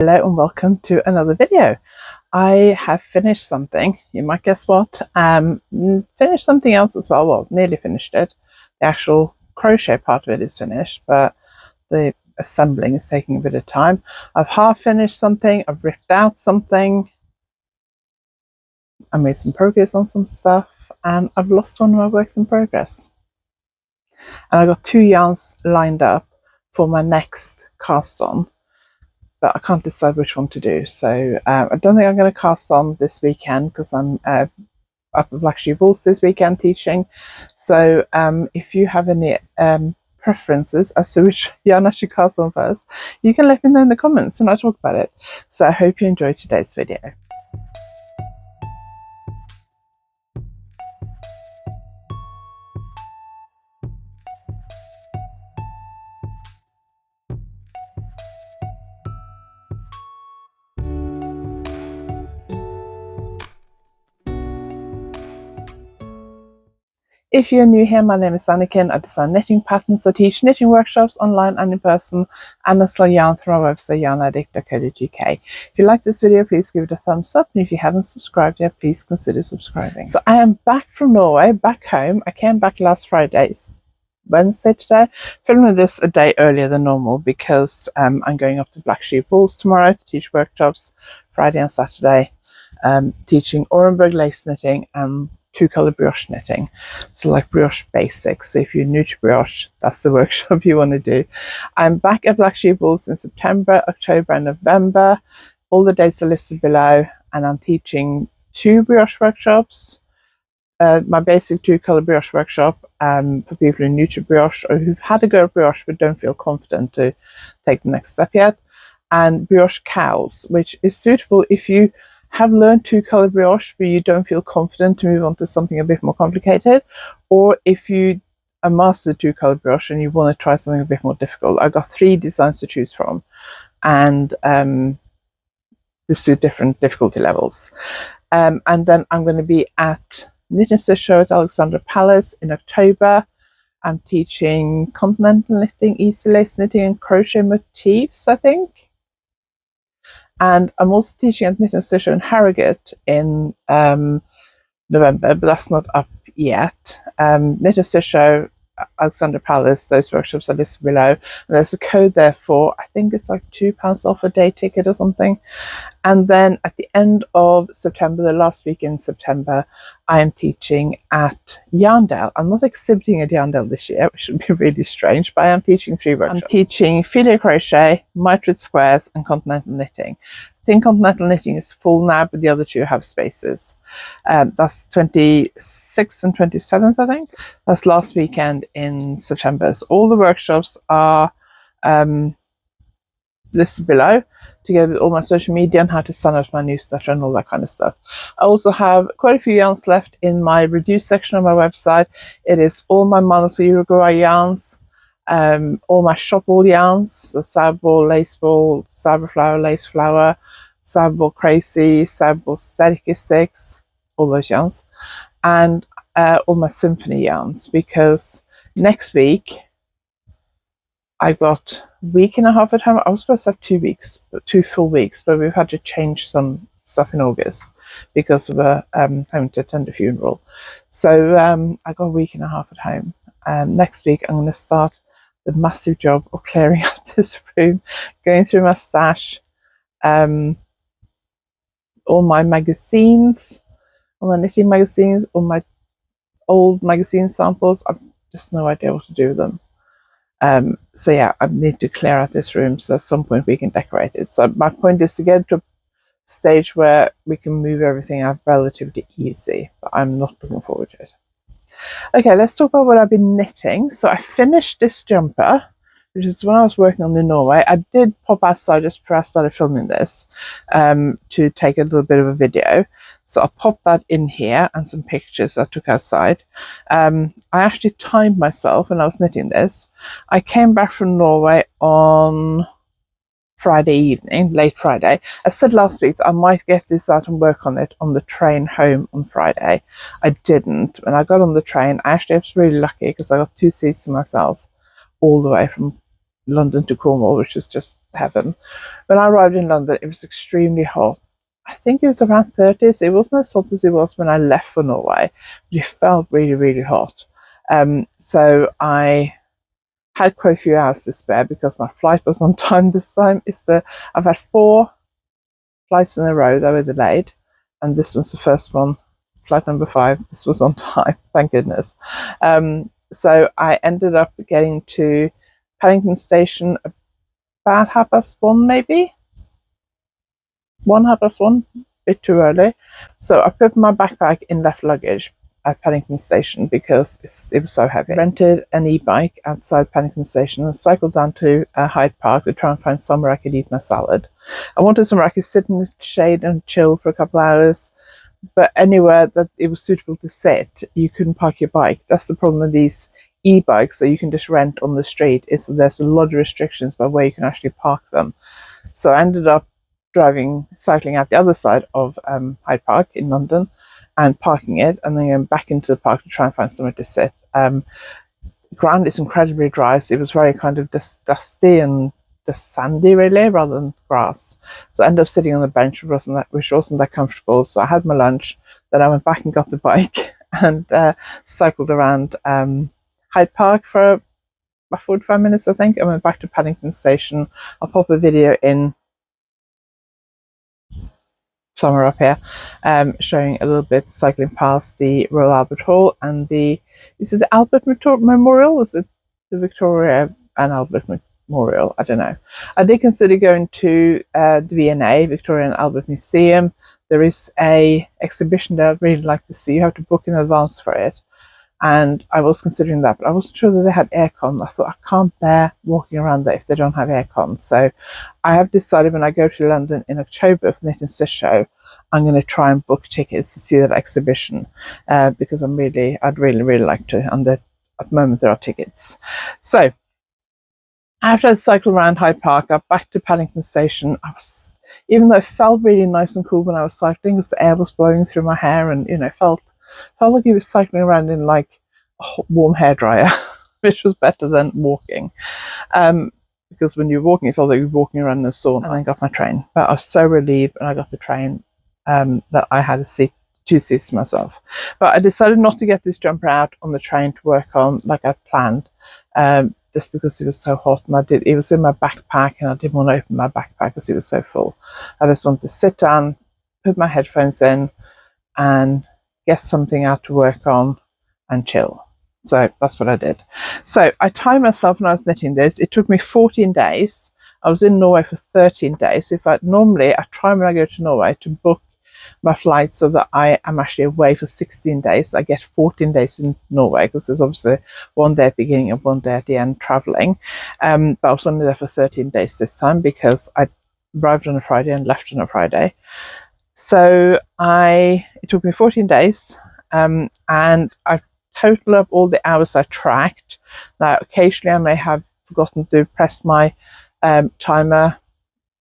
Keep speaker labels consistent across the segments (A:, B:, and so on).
A: Hello and welcome to another video. I have finished something. You might guess what. Finished something else as well. Well, nearly finished it. The actual crochet part of it is finished, but the assembling is taking a bit of time. I've half finished something. I've ripped out something. I made some progress on some stuff, and I've lost one of my works in progress. And I got 2 yarns lined up for my next cast on, but I can't decide which one to do. So I don't think I'm going to cast on this weekend because I'm up at Black Sheep Balls this weekend teaching. So if you have any preferences as to which yarn I should cast on first, you can let me know in the comments when I talk about it. So I hope you enjoyed today's video. If you're new here, my name is Anniken. I design knitting patterns. I teach knitting workshops online and in person, and I sell yarn through our website YarnAddict.co.uk. If you like this video, please give it a thumbs up, and if you haven't subscribed yet, please consider subscribing. So I am back from Norway, back home. I came back last Friday. It's Wednesday today. Filming this a day earlier than normal because I'm going up to Black Sheep Balls tomorrow to teach workshops. Friday and Saturday, teaching Orenburg lace knitting and 2-color brioche knitting, so like brioche basics. So if you're new to brioche, that's the workshop you want to do. I'm back at Black Sheep Balls in September, October and November. All the dates are listed below, and I'm teaching 2 brioche workshops. My basic 2-color brioche workshop for people who are new to brioche or who've had a go at brioche but don't feel confident to take the next step yet, and brioche cows, which is suitable if you have learned 2-color brioche but you don't feel confident to move on to something a bit more complicated, or if you are mastered 2-color brioche and you want to try something a bit more difficult. I've got 3 designs to choose from, and to suit different difficulty levels. And then I'm going to be at Knit and Stitch Show at Alexadra Palace in October. I'm teaching Continental Knitting, easy lace knitting and crochet motifs, I think. And I'm also teaching at Knit and Stitch in Harrogate in November, but that's not up yet. Knit and Stitch Show, Alexandra Palace, those workshops are listed below. And there's a code there for, I think it's like £2 off a day ticket or something. And then at the end of September, the last week in September, I am teaching at Yarndale. I'm not exhibiting at Yarndale this year, which would be really strange, but I am teaching 3 workshops. I'm teaching filet crochet, mitred squares, and continental knitting. I think continental knitting is full now, but the other 2 have spaces. That's 26th and 27th, I think. That's last weekend in September. So all the workshops are listed below, together with all my social media and how to sign up to my newsletter and all that kind of stuff. I also have quite a few yarns left in my reduced section of my website. It is all my Monocle Uruguay yarns, all my shop ball yarns, the Sab ball, lace ball, Sabre flower, lace flower, Sab ball crazy, Sab ball static 6, all those yarns, and all my symphony yarns, because next week I got a week and a half at home. I was supposed to have 2 weeks, 2 full weeks, but we've had to change some stuff in August because of having to attend a funeral. So I got a week and a half at home. Next week I'm going to start the massive job of clearing out this room, going through my stash, all my magazines, all my knitting magazines, all my old magazine samples. I've just no idea what to do with them. So yeah, I need to clear out this room so at some point we can decorate it. So my point is to get to a stage where we can move everything out relatively easy, but I'm not looking forward to it. Okay, let's talk about what I've been knitting. So I finished this jumper, which is when I was working on in Norway. I did pop outside just before I started filming this to take a little bit of a video. So I'll pop that in here and some pictures I took outside. I actually timed myself when I was knitting this. I came back from Norway on Friday evening, late Friday. I said last week that I might get this out and work on it on the train home on Friday. I didn't. When I got on the train, I actually was really lucky because I got 2 seats to myself all the way from London to Cornwall, which was just heaven. When I arrived in London, it was extremely hot. I think it was around 30s. It wasn't as hot as it was when I left for Norway, but it felt really, really hot. So I had quite a few hours to spare because my flight was on time this time. I've had 4 flights in a row that were delayed, and this was the first one, flight number 5. This was on time, thank goodness. So I ended up getting to Paddington Station about 1:30, maybe 1:30, a bit too early. So I put my backpack in left luggage at Paddington Station because it was so heavy. I rented an e-bike outside Paddington Station and cycled down to Hyde Park to try and find somewhere I could eat my salad. I wanted somewhere I could sit in the shade and chill for a couple of hours, but anywhere that it was suitable to sit, you couldn't park your bike. That's the problem with these e-bikes that you can just rent on the street, is that there's a lot of restrictions by where you can actually park them. So I ended up cycling out the other side of Hyde Park in London and parking it, and then going back into the park to try and find somewhere to sit. Ground is incredibly dry, so it was very kind of dusty and just sandy, really, rather than grass. So I ended up sitting on the bench, which wasn't that comfortable. So I had my lunch, then I went back and got the bike and cycled around Hyde Park for about 45 minutes, I think. I went back to Paddington Station. I'll pop a video in somewhere up here, showing a little bit cycling past the Royal Albert Hall and is it the Albert Memorial? Or is it the Victoria and Albert Memorial? I don't know. I did consider going to the V&A, Victoria and Albert Museum. There is a exhibition that I'd really like to see. You have to book in advance for it. And I was considering that, but I wasn't sure that they had aircon. I thought, I can't bear walking around there if they don't have aircon. So I have decided when I go to London in October for the Knit and Stitch Show, I'm going to try and book tickets to see that exhibition because I'd really like to. And at the moment there are tickets. So after I cycled around Hyde Park, I got back to Paddington Station. Even though it felt really nice and cool when I was cycling, because the air was blowing through my hair, and felt like you were cycling around in like a warm hairdryer, which was better than walking. Because when you're walking, it felt like you were walking around in a sauna. And I got my train, but I was so relieved when I got the train that I had two seats to myself. But I decided not to get this jumper out on the train to work on like I planned, just because it was so hot, and it was in my backpack, and I didn't want to open my backpack because it was so full. I just wanted to sit down, put my headphones in, and get something out to work on and chill. So that's what I did. So I timed myself when I was knitting this. It took me 14 days. I was in Norway for 13 days. Normally I try when I go to Norway to book my flight so that I am actually away for 16 days. I get 14 days in Norway because there's obviously one day at the beginning and one day at the end traveling. But I was only there for 13 days this time because I arrived on a Friday and left on a Friday. So it took me 14 days, and I totaled up all the hours I tracked. Now, occasionally I may have forgotten to press my timer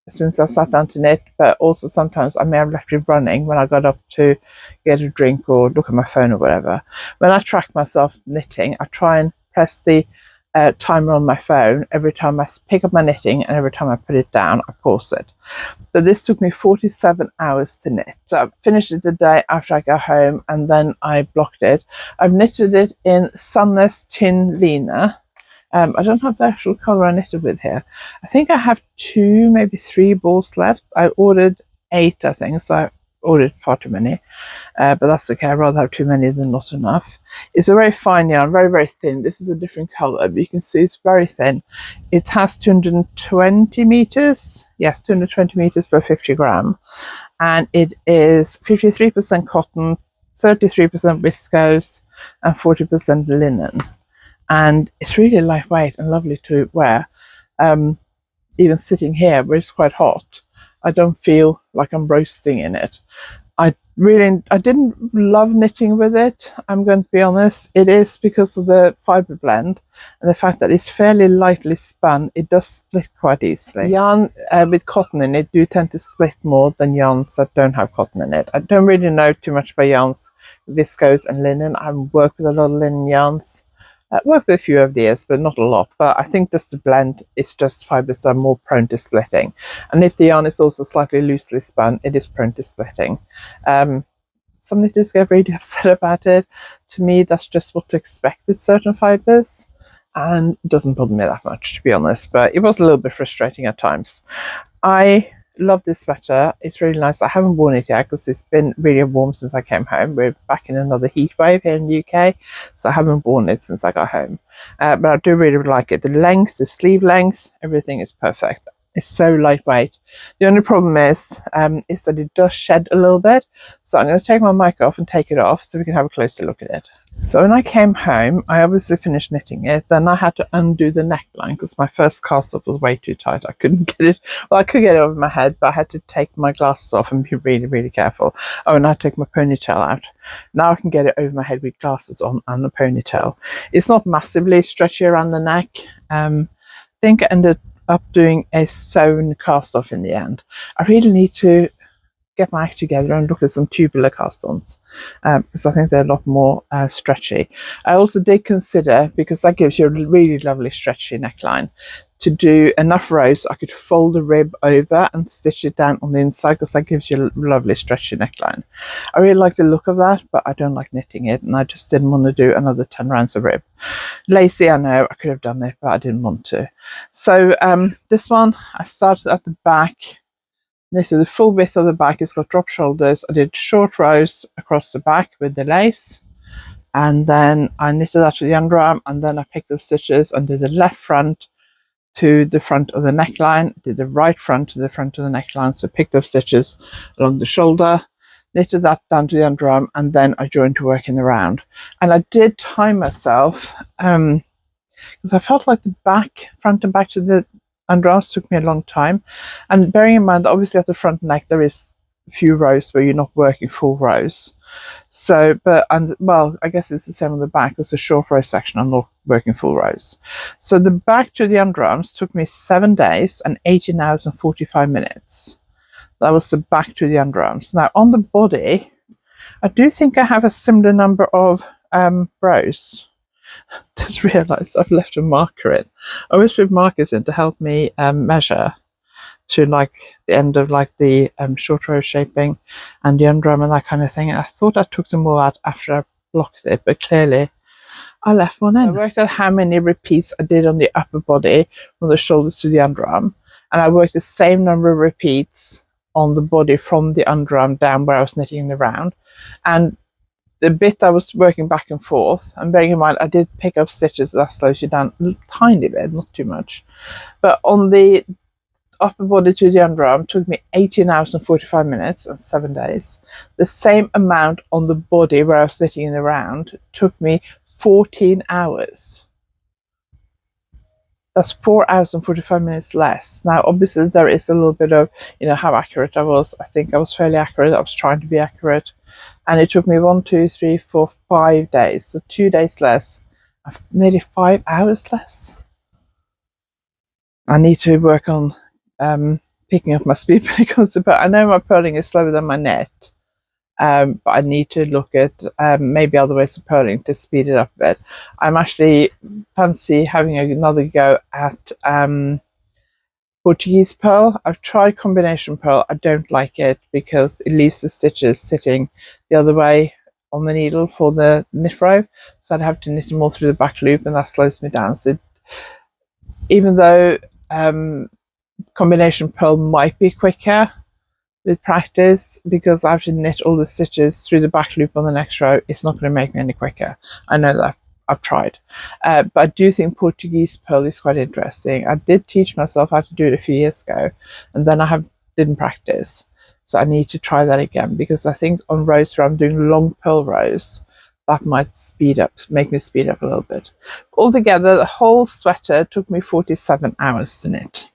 A: as soon as I sat down to knit, but also sometimes I may have left it running when I got up to get a drink or look at my phone or whatever. When I track myself knitting, I try and press the timer on my phone every time I pick up my knitting, and every time I put it down, I pause it. But this took me 47 hours to knit. So I finished it the day after I got home, and then I blocked it. I've knitted it in Sunless Tin Lina. I don't have the actual colour I knitted with here. I think I have 2, maybe 3 balls left. I ordered 8, I think, so I ordered far too many. But that's okay, I'd rather have too many than not enough. It's a very fine yarn, very, very thin. This is a different colour, but you can see it's very thin. It has 220 meters. Yes, 220 meters per 50 gram. And it is 53% cotton, 33% viscose, and 40% linen. And it's really lightweight and lovely to wear. Even sitting here where it's quite hot, I don't feel like I'm roasting in it. I didn't love knitting with it, I'm going to be honest. It is because of the fibre blend and the fact that it's fairly lightly spun. It does split quite easily. Yarn with cotton in it do tend to split more than yarns that don't have cotton in it. I don't really know too much about yarns, viscose and linen. I haven't worked with a lot of linen yarns. Worked with a few over the years, but not a lot. But I think just the blend is just fibres that are more prone to splitting. And if the yarn is also slightly loosely spun, it is prone to splitting. Some knitters get really upset about it. To me, that's just what to expect with certain fibres, and it doesn't bother me that much, to be honest. But it was a little bit frustrating at times. I love this sweater. It's really nice. I haven't worn it yet because it's been really warm since I came home. We're back in another heat wave here in the UK, so I haven't worn it since I got home. But I do really like it. The length, the sleeve length, everything is perfect. It's so lightweight. The only problem is that it does shed a little bit. So I'm going to take my mic off and take it off so we can have a closer look at it. So when I came home, I obviously finished knitting it. Then I had to undo the neckline because my first cast off was way too tight. I couldn't get it. Well, I could get it over my head, but I had to take my glasses off and be really, really careful. Oh, and I had to take my ponytail out. Now I can get it over my head with glasses on and the ponytail. It's not massively stretchy around the neck. I think I ended up doing a sewn cast off in the end. I really need to get my act together and look at some tubular cast-ons because I think they're a lot more stretchy. I also did consider, because that gives you a really lovely stretchy neckline, to do enough rows I could fold the rib over and stitch it down on the inside, because that gives you a lovely stretchy neckline. I really like the look of that, but I don't like knitting it, and I just didn't want to do another 10 rounds of rib. Lacy, I know, I could have done it, but I didn't want to. So this one, I started at the back. This is the full width of the back. It's got drop shoulders. I did short rows across the back with the lace, and then I knitted that to the underarm, and then I picked up stitches and did the left front to the front of the neckline, did the right front to the front of the neckline, so picked up stitches along the shoulder, knitted that down to the underarm, and then I joined to work in the round. And I did time myself because I felt like the back, front and back to the underarms took me a long time. And bearing in mind that obviously at the front neck there is a few rows where you're not working full rows. So, well, I guess it's the same on the back. It's a short row section. I'm not working full rows. So the back to the underarms took me 7 days and 18 hours and 45 minutes. That was the back to the underarms. Now on the body, I do think I have a similar number of rows. Just realised I've left a marker in. I always put markers in to help me measure to like the end of like the short row shaping and the underarm and that kind of thing. I thought I took them all out after I blocked it, but clearly I left one in. I worked out how many repeats I did on the upper body from the shoulders to the underarm, and I worked the same number of repeats on the body from the underarm down where I was knitting the round. And the bit I was working back and forth, and bearing in mind I did pick up stitches, that slows you down a tiny bit, not too much, but on the upper body to the underarm took me 18 hours and 45 minutes and 7 days. The same amount on the body where I was sitting in the round took me 14 hours. That's 4 hours and 45 minutes less. Now obviously there is a little bit of, you know, how accurate I was. I think I was fairly accurate. I was trying to be accurate, and it took me 1, 2, 3, 4, 5 days, so 2 days less, nearly 5 hours less. I need to work on picking up my speed when it comes to I know my purling is slower than my knit, but I need to look at maybe other ways of purling to speed it up a bit. I'm actually fancy having another go at Portuguese purl. I've tried combination purl. I don't like it because it leaves the stitches sitting the other way on the needle for the knit row, so I'd have to knit them all through the back loop, and that slows me down. So even though combination purl might be quicker with practice, because I have to knit all the stitches through the back loop on the next row, it's not going to make me any quicker. I know that. I've tried, but I do think Portuguese purl is quite interesting. I did teach myself how to do it a few years ago, and then I didn't practice, so I need to try that again, because I think on rows where I'm doing long purl rows, that might make me speed up a little bit. Altogether, the whole sweater took me 47 hours to knit.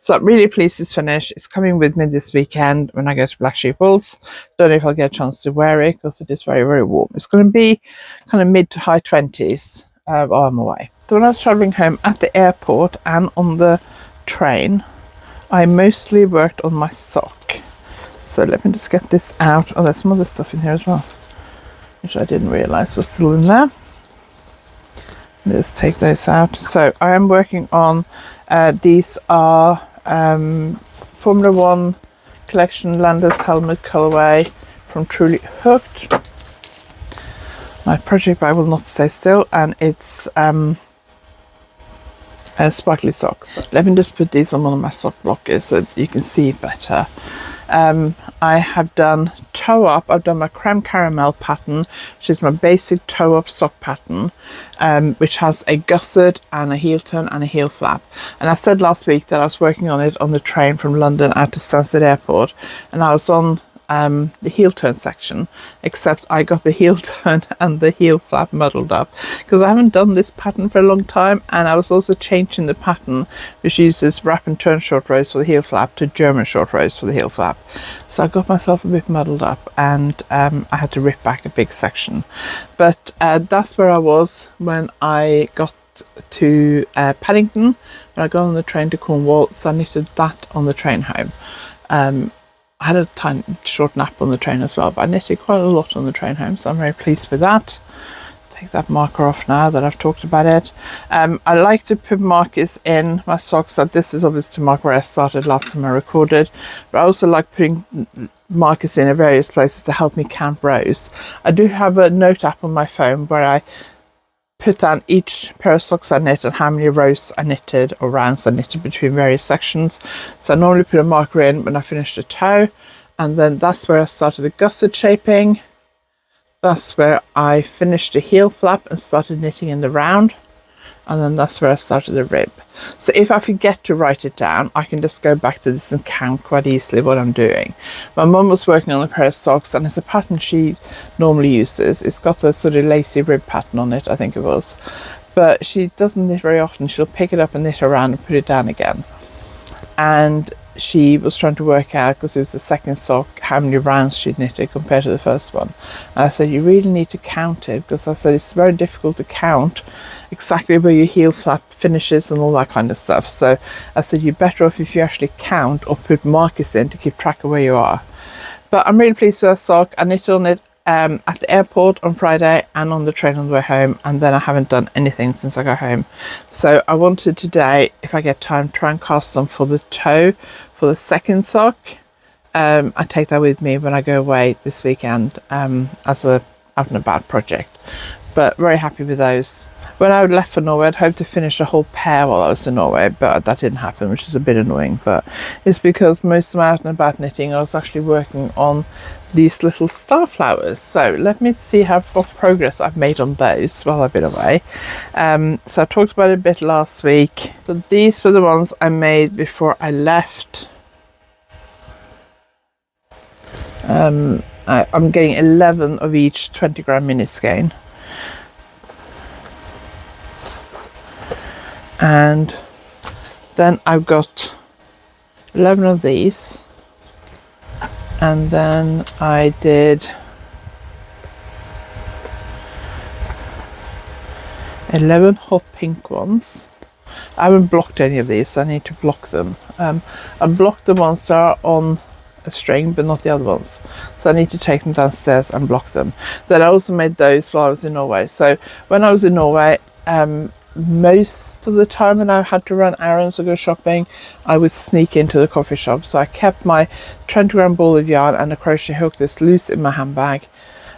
A: So I'm really pleased it's finished. It's coming with me this weekend when I go to Black Sheep Wools. Don't know if I'll get a chance to wear it because it is very, very warm. It's going to be kind of mid to high 20s while I'm away. So when I was travelling home at the airport and on the train, I mostly worked on my sock. So let me just get this out. Oh, there's some other stuff in here as well, which I didn't realise was still in there. Let's take those out. So I am working on these are Formula One collection Landers helmet colorway from Truly Hooked. My project bag will not stay still, and it's sparkly socks. Let me just put these on one of my sock blockers so you can see it better. I have done toe up. I've done my creme caramel pattern, which is my basic toe up sock pattern, which has a gusset and a heel turn and a heel flap. And I said last week that I was working on it on the train from London out to Stansted Airport, and I was on the heel turn section, except I got the heel turn and the heel flap muddled up because I haven't done this pattern for a long time, and I was also changing the pattern, which uses wrap and turn short rows for the heel flap, to German short rows for the heel flap. So I got myself a bit muddled up, and I had to rip back a big section. But that's where I was when I got to Paddington. When I got on the train to Cornwall, so I knitted that on the train home. I had a tiny short nap on the train as well, but I knitted quite a lot on the train home, so I'm very pleased with that. Take that marker off now that I've talked about it. I like to put markers in my socks. So this is obviously the mark where I started last time I recorded, but I also like putting markers in various places to help me count rows. I do have a note app on my phone where I put down each pair of socks I knit and how many rows I knitted or rounds I knitted between various sections. So I normally put a marker in when I finished a toe, and then that's where I started the gusset shaping. That's where I finished the heel flap and started knitting in the round, and then that's where I started the rib. So if I forget to write it down, I can just go back to this and count quite easily what I'm doing. My mum was working on a pair of socks, and it's a pattern she normally uses. It's got a sort of lacy rib pattern on it, I think it was, but she doesn't knit very often. She'll pick it up and knit around and put it down again. And she was trying to work out, because it was the second sock, how many rounds she'd knitted compared to the first one. And I said, you really need to count it, because I said it's very difficult to count exactly where your heel flap finishes and all that kind of stuff. So I said, you're better off if you actually count or put markers in to keep track of where you are. But I'm really pleased with that sock. I knitted on it at the airport on Friday and on the train on the way home, and then I haven't done anything since I got home. So I wanted today, if I get time, try and cast some for the toe for the second sock. I take that with me when I go away this weekend as a out and about project, but very happy with those. When I left for Norway, I'd hoped to finish a whole pair while I was in Norway, but that didn't happen, which is a bit annoying. But it's because most of my out and about knitting, I was actually working on these little star flowers. So let me see what progress I've made on those while I've been away. So I talked about it a bit last week. So these were the ones I made before I left. I'm getting 11 of each 20-gram mini skein. And then I've got 11 of these, and then I did 11 hot pink ones. I haven't blocked any of these, so I need to block them. I blocked the ones that are on a string, but not the other ones, so I need to take them downstairs and block them. Then I also made those while I was in Norway. So when I was in Norway, most of the time when I had to run errands or go shopping, I would sneak into the coffee shop. So I kept my 20-gram ball of yarn and a crochet hook that's loose in my handbag,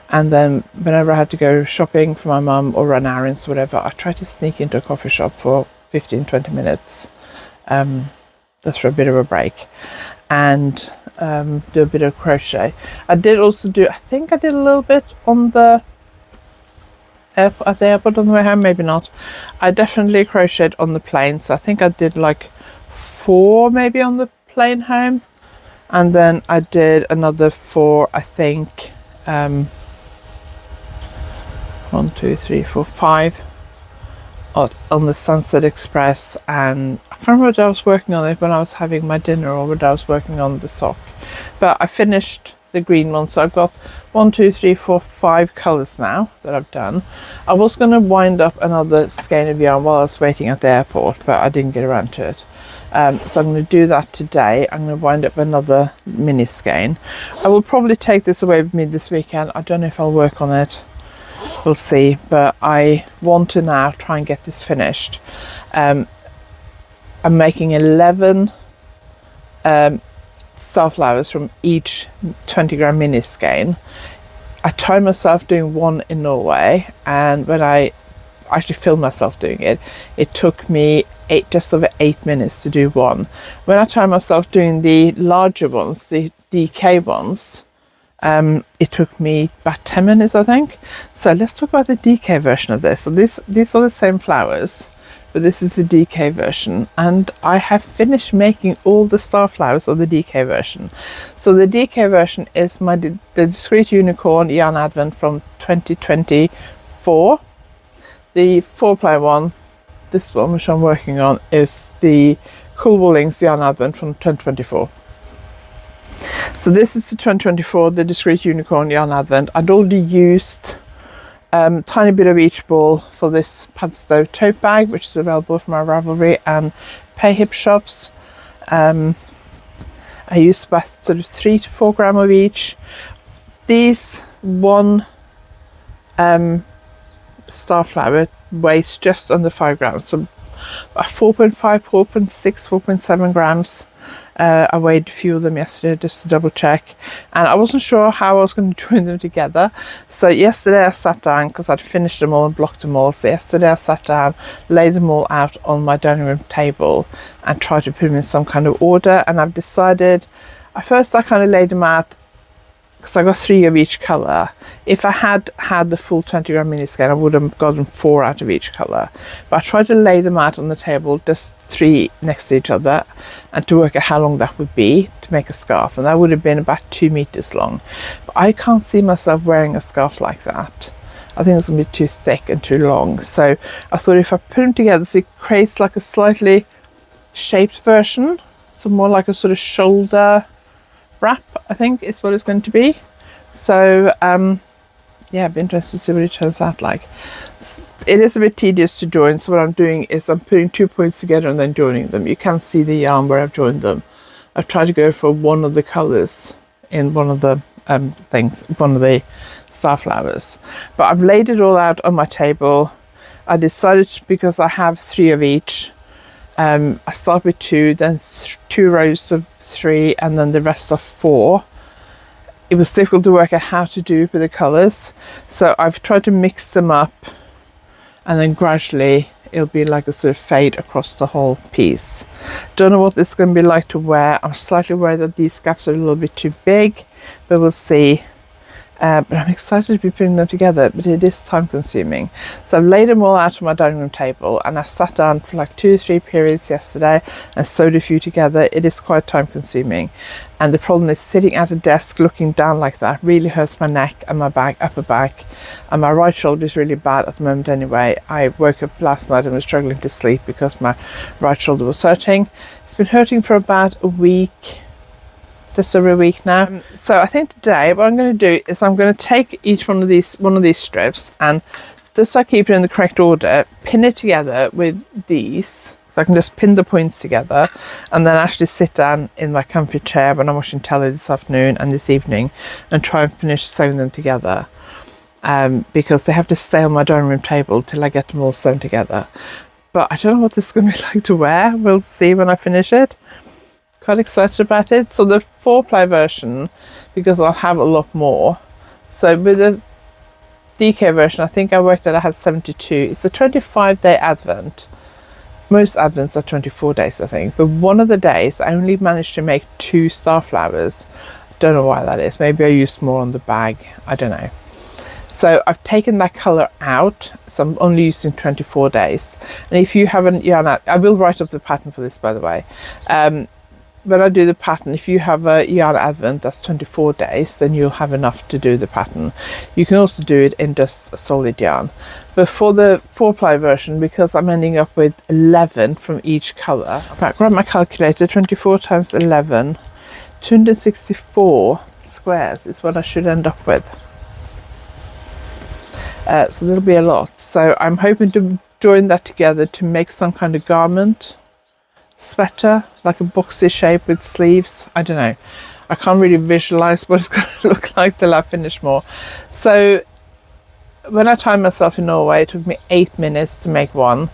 A: and then whenever I had to go shopping for my mum or run errands or whatever, I tried to sneak into a coffee shop for 15-20 minutes just for a bit of a break, and do a bit of crochet. I did also do, I think I did a little bit on the at the airport on the way home, maybe not. I definitely crocheted on the plane, so I think I did like 4 maybe on the plane home, and then I did another 4, I think 1, 2, 3, 4, 5 on the Sunset Express. And I can't remember whether I was working on it when I was having my dinner or whether I was working on the sock, but I finished the green one. So I've got 1, 2, 3, 4, 5 colors now that I've done. I was going to wind up another skein of yarn while I was waiting at the airport, but I didn't get around to it. So I'm going to do that today. I'm going to wind up another mini skein. I will probably take this away with me this weekend. I don't know if I'll work on it. we'll see, but I want to now try and get this finished. I'm making 11 star flowers from each 20-gram mini skein. I timed myself doing one in Norway, and when I actually filmed myself doing it, it took me just over 8 minutes to do one. When I timed myself doing the larger ones, the DK ones, it took me about 10 minutes, I think. So let's talk about the DK version of this. So these are the same flowers, but this is the DK version, and I have finished making all the star flowers of the DK version. So the DK version is the Discreet Unicorn YarnAddict from 2024. The 4-ply one, this one which I'm working on, is the Cool Woolings YarnAddict from 2024. So this is the 2024, the Discreet Unicorn YarnAddict. I'd already used tiny bit of each ball for this pad stove tote bag, which is available from our Ravelry and Pay Hip shops. I used about sort of 3 to 4 gram of each. These one star flower weighs just under 5 grams, so 4.5, 4.6, 4.7 grams. I weighed a few of them yesterday just to double check, and I wasn't sure how I was going to join them together. So yesterday I sat down, because I'd finished them all and blocked them all. So yesterday I sat down, laid them all out on my dining room table and tried to put them in some kind of order. And I've decided, at first I kind of laid them out because I got 3 of each colour. If I had had the full 20-gram mini skein, I would have gotten 4 out of each colour. But I tried to lay them out on the table, just 3 next to each other, and to work out how long that would be to make a scarf. And that would have been about 2 meters long. But I can't see myself wearing a scarf like that. I think it's going to be too thick and too long. So I thought if I put them together, so it creates like a slightly shaped version, so more like a sort of shoulder wrap, I think is what it's going to be. So yeah, I'd be interested to see what it turns out like. It is a bit tedious to join, so what I'm doing is I'm putting 2 points together and then joining them. You can see the yarn where I've joined them. I've tried to go for one of the colours in one of the one of the star flowers, but I've laid it all out on my table. I decided, because I have 3 of each, I start with 2, then 2 rows of 3, and then the rest of 4. It was difficult to work out how to do with the colours, so I've tried to mix them up, and then gradually it'll be like a sort of fade across the whole piece. Don't know what this is going to be like to wear. I'm slightly worried that these gaps are a little bit too big, but we'll see. But I'm excited to be putting them together, but it is time consuming. So I've laid them all out on my dining room table, and I sat down for like 2 or 3 periods yesterday and sewed a few together. It is quite time consuming, and the problem is sitting at a desk looking down like that really hurts my neck and my back, upper back, and my right shoulder is really bad at the moment anyway. I woke up last night and was struggling to sleep because my right shoulder was hurting. It's been hurting for about a week, just over a week now. So I think today what I'm going to do is I'm going to take each one of these strips, and just so I keep it in the correct order, pin it together with these, so I can just pin the points together, and then actually sit down in my comfy chair when I'm watching telly this afternoon and this evening and try and finish sewing them together, because they have to stay on my dining room table till I get them all sewn together. But I don't know what this is going to be like to wear. We'll see when I finish it. Quite excited about it. So the 4-ply version, because I'll have a lot more. So with the DK version, I think I worked out I had 72. It's a 25-day advent. Most advents are 24 days, I think. But one of the days I only managed to make 2 star flowers. Don't know why that is. Maybe I used more on the bag. I don't know. So I've taken that colour out, so I'm only using 24 days. And if you haven't yarn out, I will write up the pattern for this, by the way. When I do the pattern, if you have a yarn advent that's 24 days, then you'll have enough to do the pattern. You can also do it in just a solid yarn. But for the 4-ply version, because I'm ending up with 11 from each colour, right, grab my calculator, 24 times 11, 264 squares is what I should end up with. So there'll be a lot. So I'm hoping to join that together to make some kind of garment, sweater, like a boxy shape with sleeves. I don't know. I can't really visualize what it's going to look like till I finish more. So when I timed myself in Norway, it took me 8 minutes to make one.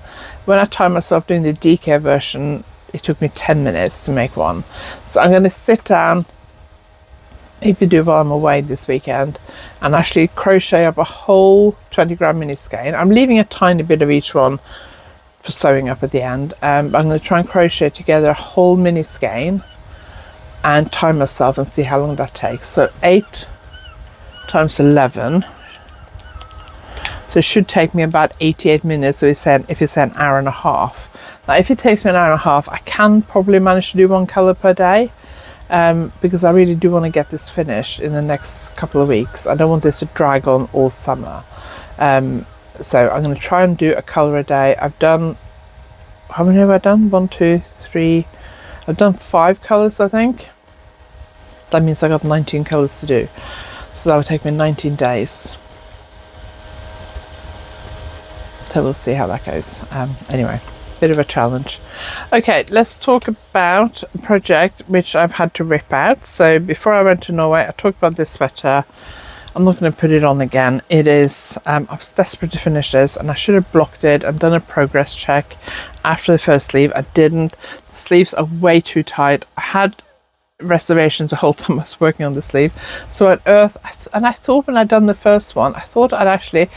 A: When I timed myself doing the DK version, it took me 10 minutes to make one. So I'm going to sit down, maybe do while I'm away this weekend, and actually crochet up a whole 20-gram mini skein. I'm leaving a tiny bit of each one for sewing up at the end. I'm going to try and crochet together a whole mini skein and time myself and see how long that takes. So 8 times 11. So it should take me about 88 minutes. So if it's an hour and a half. Now, if it takes me an hour and a half, I can probably manage to do 1 color per day, because I really do want to get this finished in the next couple of weeks. I don't want this to drag on all summer. So I'm going to try and do a color a day. I've done, how many have I done? 1, 2, 3. I've done 5 colors, I think. That means I got 19 colors to do. So that will take me 19 days. So we'll see how that goes. Anyway, bit of a challenge. Okay, let's talk about a project which I've had to rip out. So before I went to Norway, I talked about this sweater. I'm not going to put it on again. It is, I was desperate to finish this, and I should have blocked it and done a progress check after the first sleeve. I didn't. The sleeves are way too tight. I had reservations the whole time I was working on the sleeve. So at Earth, and I thought when I'd done the first one, I thought I'd actually,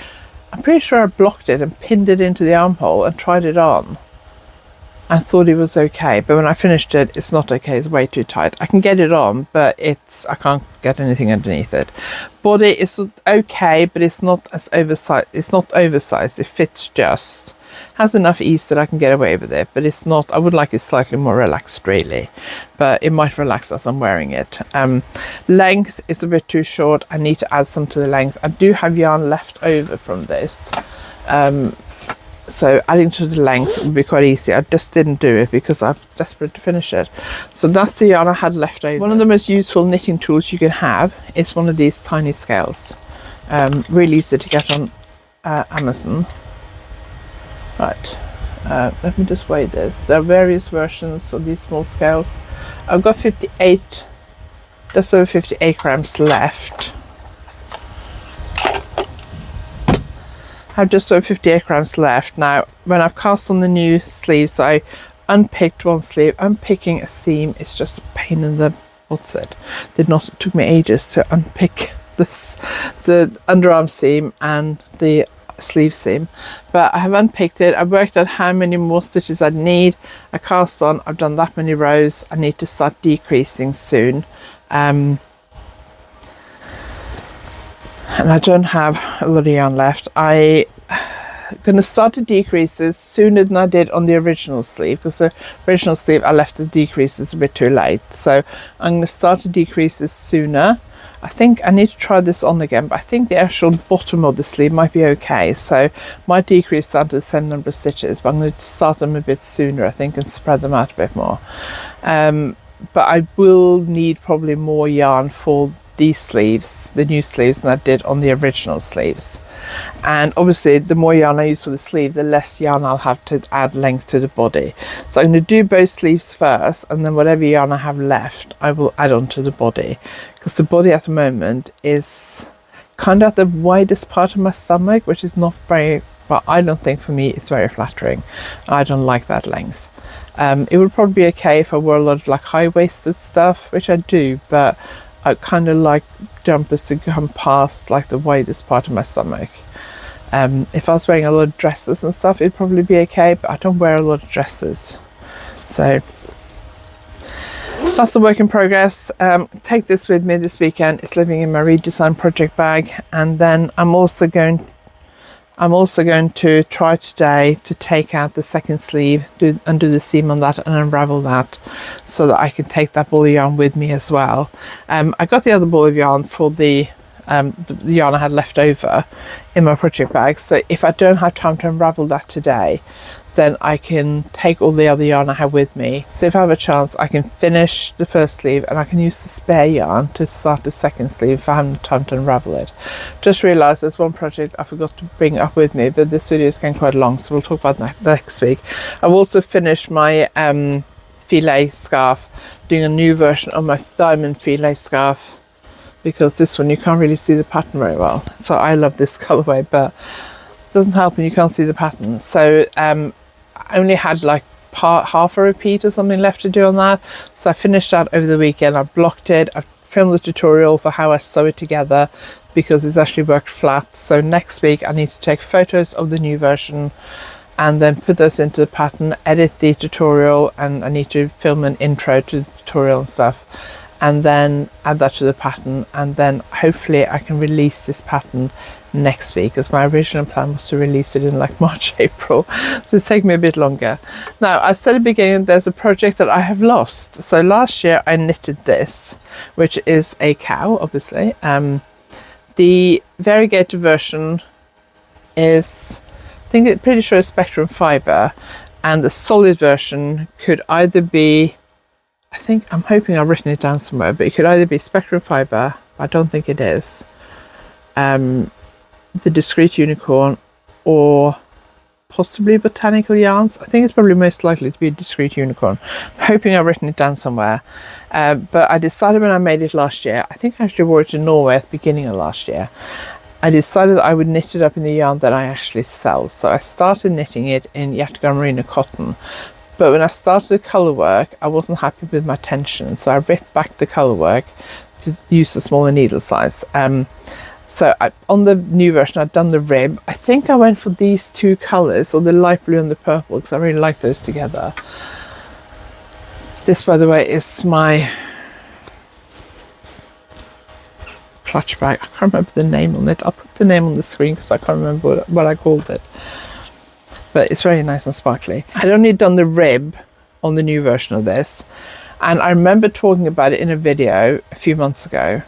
A: I'm pretty sure I blocked it and pinned it into the armhole and tried it on. I thought it was okay, but when I finished it, it's not okay. It's way too tight. I can get it on, but I can't get anything underneath it. Body is okay, but it's not as oversized. It's not oversized. It fits just. Has enough ease that I can get away with it, but it's not. I would like it slightly more relaxed, really, but it might relax as I'm wearing it. Length is a bit too short. I need to add some to the length. I do have yarn left over from this. So adding to the length would be quite easy. I just didn't do it because I'm desperate to finish it. So that's the yarn I had left over. One of the most useful knitting tools you can have is one of these tiny scales. Really easy to get on Amazon. Right, let me just weigh this. There are various versions of these small scales. I've got 58, just over 58 grams left. I have just over 58 grams left. Now, when I've cast on the new sleeves, I unpicked one sleeve. Unpicking a seam is just a pain in the what's it? It took me ages to unpick this, the underarm seam and the sleeve seam, but I have unpicked it. I've worked out how many more stitches I need. I cast on. I've done that many rows. I need to start decreasing soon. And I don't have a lot of yarn left. I'm going to start the decreases sooner than I did on the original sleeve, because the original sleeve I left the decreases a bit too late. So I'm going to start the decreases sooner. I think I need to try this on again, but I think the actual bottom of the sleeve might be okay. So might decrease down to the same number of stitches, but I'm going to start them a bit sooner, I think, and spread them out a bit more. But I will need probably more yarn for these sleeves, the new sleeves, than I did on the original sleeves. And obviously the more yarn I use for the sleeve, the less yarn I'll have to add length to the body. So I'm going to do both sleeves first, and then whatever yarn I have left I will add on to the body, because the body at the moment is kind of at the widest part of my stomach, which is not very, well, I don't think for me it's very flattering. I don't like that length. It would probably be okay if I wore a lot of like high-waisted stuff, which I do, but I kind of like jumpers to come past like the widest part of my stomach. If I was wearing a lot of dresses and stuff, it'd probably be okay, but I don't wear a lot of dresses. So that's a work in progress. Take this with me this weekend. It's living in my redesign project bag, and then I'm also going to try today to take out the second sleeve, undo the seam on that and unravel that, so that I can take that ball of yarn with me as well. I got the other ball of yarn for the yarn I had left over in my project bag, so if I don't have time to unravel that today, then I can take all the other yarn I have with me. So if I have a chance, I can finish the first sleeve and I can use the spare yarn to start the second sleeve if I haven't time to unravel it. Just realised there's one project I forgot to bring up with me, but this video is getting quite long, so we'll talk about that next week. I've also finished my filet scarf, doing a new version of my diamond filet scarf. because this one you can't really see the pattern very well. So I love this colorway, but it doesn't help when you can't see the pattern. So I only had like half a repeat or something left to do on that, so I finished that over the weekend. I blocked it, I've filmed the tutorial for how I sew it together because it's actually worked flat. So next week I need to take photos of the new version and then put those into the pattern, edit the tutorial, and I need to film an intro to the tutorial and stuff, and then add that to the pattern, and then hopefully I can release this pattern next week, because my original plan was to release it in like March, April, so it's taking me a bit longer. Now, I said at the beginning, there's a project that I have lost. So last year I knitted this, which is a cow, obviously. The variegated version is, I think it's pretty sure it's Spectrum fibre, and the solid version could either be, I'm hoping I've written it down somewhere, but it could either be Spectrum fibre, I don't think it is, the Discreet Unicorn, or possibly Botanical Yarns. I think it's probably most likely to be Discreet Unicorn. I'm hoping I've written it down somewhere. But I decided when I made it last year, I think I actually wore it to Norway at the beginning of last year, I decided that I would knit it up in the yarn that I actually sell. So I started knitting it in Yarndale Merino cotton. But when I started the colour work, I wasn't happy with my tension, so I ripped back the colour work to use a smaller needle size. So on the new version, I'd done the rib. I think I went for these two colours, or the light blue and the purple, because I really like those together. This, by the way, is my clutch bag. I can't remember the name on it. I'll put the name on the screen because I can't remember what I called it. But it's very nice and sparkly. I'd only done the rib on the new version of this, and I remember talking about it in a video a few months ago,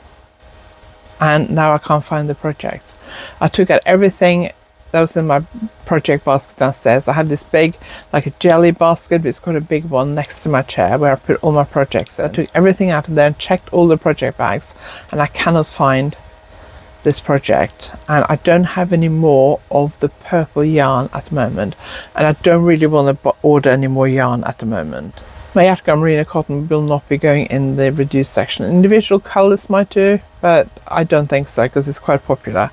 A: and now I can't find the project. I took out everything that was in my project basket downstairs. I had this big, like a jelly basket, but it's got a big one next to my chair where I put all my projects. I took everything out of there and checked all the project bags, and I cannot find this project, and I don't have any more of the purple yarn at the moment, and I don't really want to order any more yarn at the moment. My Yarndale Merino cotton will not be going in the reduced section. Individual colours might do, but I don't think so, because it's quite popular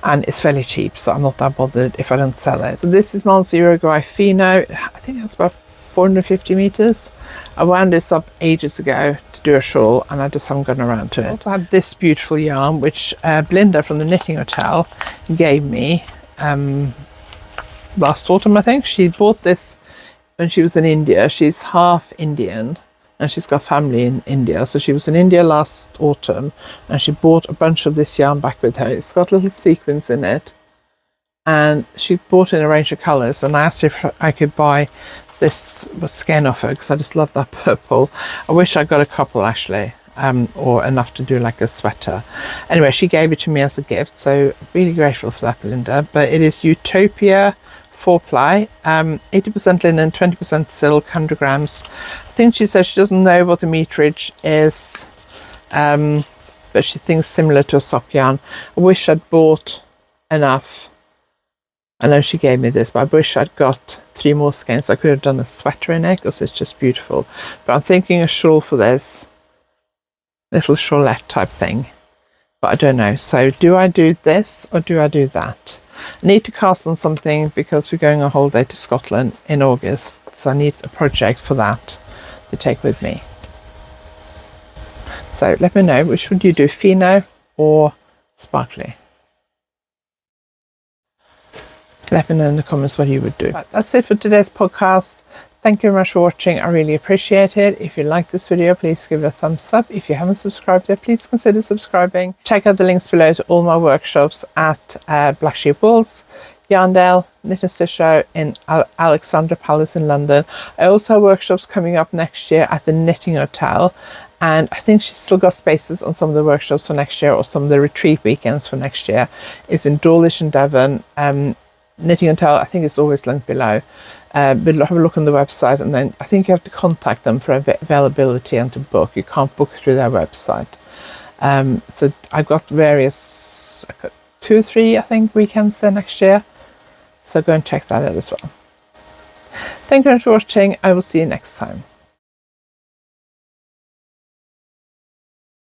A: and it's fairly cheap, so I'm not that bothered if I don't sell it. So this is Mons Uruguay Fino. I think that's about 450 meters. I wound this up ages ago to do a shawl, and I just haven't gotten around to it. I also have this beautiful yarn, which Belinda from the Knitting Hotel gave me last autumn, I think. She bought this when she was in India. She's half Indian and she's got family in India, so she was in India last autumn and she bought a bunch of this yarn back with her. It's got little sequins in it, and she bought in a range of colours, and I asked her if I could buy this skein off her because I just love that purple. I wish I got a couple actually, or enough to do like a sweater. Anyway, she gave it to me as a gift, so really grateful for that, Belinda. But it is Utopia 4-ply, 80% linen, 20% silk, 100 grams. I think she says she doesn't know what the meterage is, but she thinks similar to a sock yarn. I wish I'd bought enough. I know she gave me this, but I wish I'd got 3 more skeins so I could have done a sweater in it, because it's just beautiful. But I'm thinking a shawl for this, little shawlette type thing, but I don't know. So do I do this or do I do that? I need to cast on something because we're going on holiday to Scotland in August, so I need a project for that to take with me. So let me know, which would you do, Fino or sparkly? Let me know in the comments what you would do. But that's it for today's podcast. Thank you very much for watching. I really appreciate it. If you like this video, please give it a thumbs up. If you haven't subscribed yet, please consider subscribing. Check out the links below to all my workshops at Black Sheep Wools, Yarndale, Knit and Stitch Show in Alexadra Palace in London. I also have workshops coming up next year at the Knitting Hotel, and I think she's still got spaces on some of the workshops for next year, or some of the retreat weekends for next year. It's in Dawlish and Devon. Knitting Hotel, I think it's always linked below, but have a look on the website, and then I think you have to contact them for availability and to book. You can't book through their website. So I've got various, I've got 2 or 3 I think weekends there next year, so go and check that out as well. Thank you very much for watching. I will see you next time.